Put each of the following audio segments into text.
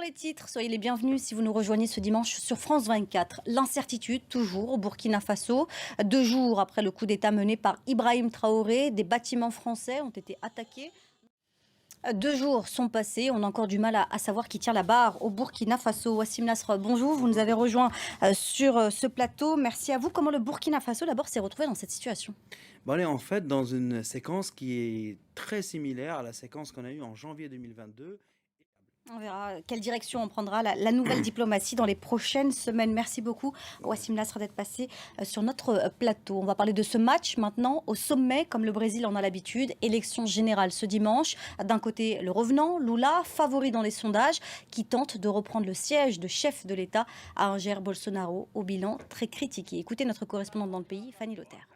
les titres, soyez les bienvenus si vous nous rejoignez ce dimanche sur France 24. L'incertitude, toujours, au Burkina Faso. 2 jours après le coup d'État mené par Ibrahim Traoré, des bâtiments français ont été attaqués. 2 jours sont passés, on a encore du mal à savoir qui tient la barre au Burkina Faso. Wassim Nasr, bonjour, vous nous avez rejoint sur ce plateau. Merci à vous. Comment le Burkina Faso, d'abord, s'est retrouvé dans cette situation? Bon, on est en fait dans une séquence qui est très similaire à la séquence qu'on a eue en janvier 2022. On verra quelle direction on prendra la nouvelle diplomatie dans les prochaines semaines. Merci beaucoup, Wassim Nasr, d'être passé sur notre plateau. On va parler de ce match maintenant au sommet, comme le Brésil en a l'habitude. Élection générale ce dimanche. D'un côté, le revenant, Lula, favori dans les sondages, qui tente de reprendre le siège de chef de l'État à un Jair Bolsonaro au bilan très critiqué. Écoutez notre correspondante dans le pays, Fanny Lothaire.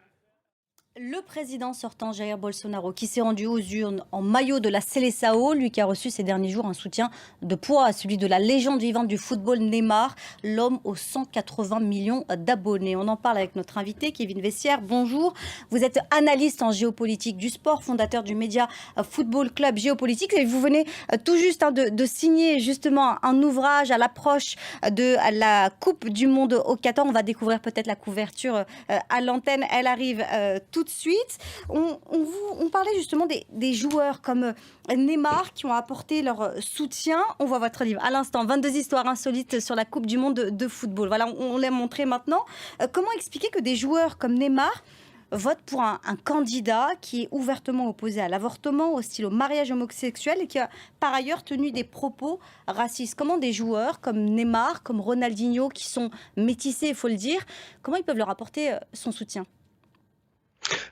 Le président sortant Jair Bolsonaro, qui s'est rendu aux urnes en maillot de la Seleção, lui qui a reçu ces derniers jours un soutien de poids, celui de la légende vivante du football Neymar, l'homme aux 180 millions d'abonnés. On en parle avec notre invité, Kevin Vessière. Bonjour, vous êtes analyste en géopolitique du sport, fondateur du média Football Club Géopolitique. Et vous venez tout juste de signer justement un ouvrage à l'approche de la Coupe du Monde au Qatar. On va découvrir peut-être la couverture à l'antenne. Elle arrive tout de suite. On parlait justement des joueurs comme Neymar qui ont apporté leur soutien. On voit votre livre à l'instant, 22 histoires insolites sur la Coupe du Monde de football. Voilà, on l'a montré maintenant. Comment expliquer que des joueurs comme Neymar votent pour un candidat qui est ouvertement opposé à l'avortement, hostile au mariage homosexuel et qui a par ailleurs tenu des propos racistes? Comment des joueurs comme Neymar, comme Ronaldinho, qui sont métissés, il faut le dire, comment ils peuvent leur apporter son soutien?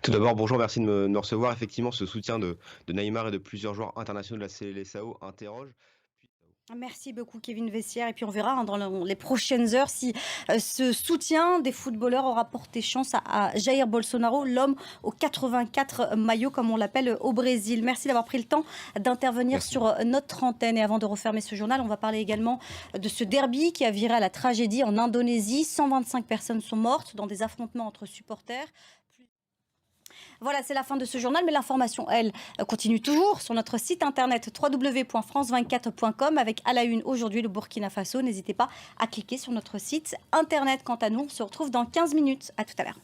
Tout d'abord, bonjour, merci de me recevoir. Effectivement, ce soutien de Neymar et de plusieurs joueurs internationaux de la Seleção interroge. Merci beaucoup, Kevin Vessière. Et puis on verra dans les prochaines heures si ce soutien des footballeurs aura porté chance à Jair Bolsonaro, l'homme aux 84 maillots, comme on l'appelle au Brésil. Merci d'avoir pris le temps d'intervenir sur notre antenne. Et avant de refermer ce journal, on va parler également de ce derby qui a viré à la tragédie en Indonésie. 125 personnes sont mortes dans des affrontements entre supporters. Voilà, c'est la fin de ce journal, mais l'information, elle, continue toujours sur notre site internet www.france24.com avec à la une aujourd'hui le Burkina Faso. N'hésitez pas à cliquer sur notre site internet. Quant à nous, on se retrouve dans 15 minutes. À tout à l'heure.